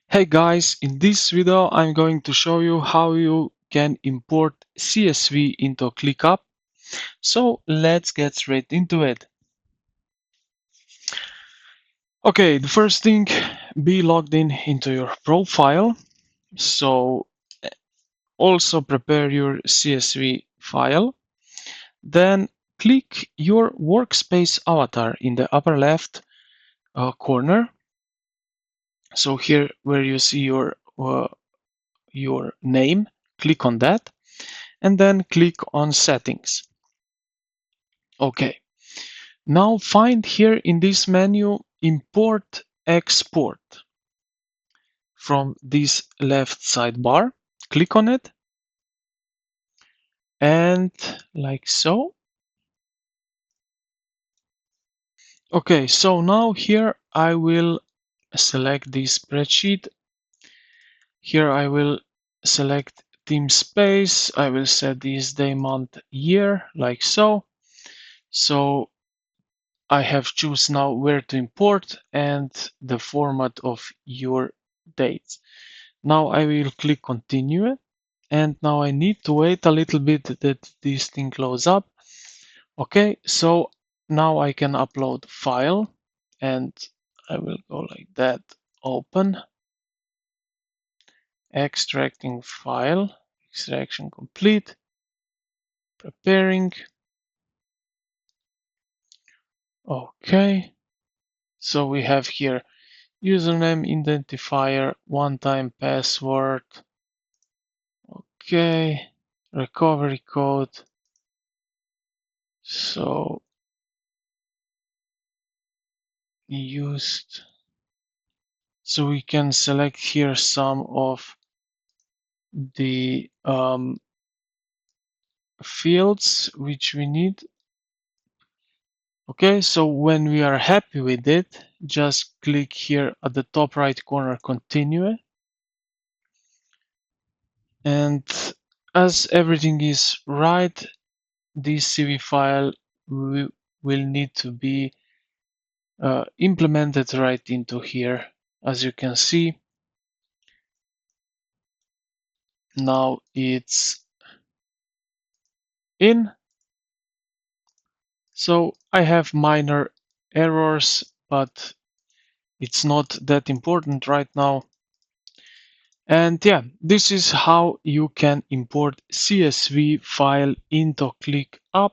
Hey guys, in this video I'm going to show you how you can import CSV into ClickUp. So let's get straight into it. Okay, the first thing, be logged in into your profile. So also prepare your CSV file. Then click your workspace avatar in the upper left corner. So here where you see your name, click on that. And then click on settings. Okay, now find here in this menu import export from this left sidebar. Click on it and like so. Okay, so now here I will select this spreadsheet. Here I will select theme space. I will set this day, month, year like so. So I have choose now where to import and the format of your dates. Now I will click continue and now I need to wait a little bit that this thing close up. Okay, so now I can upload file and I will go like that, open, extracting file, extraction complete, preparing. Okay, so we have here username, identifier, one-time password. Okay, recovery code. So used. So we can select here some of the fields which we need. Okay, so when we are happy with it, just click here at the top right corner, continue. And as everything is right, this CV file will need to be implemented right into here. As you can see, now it's in. So I have minor errors, but it's not that important right now. And yeah, this is how you can import CSV file into ClickUp.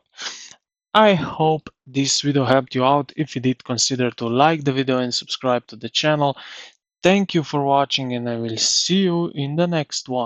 I hope this video helped you out. If you did, consider to like the video and subscribe to the channel. Thank you for watching and I will see you in the next one.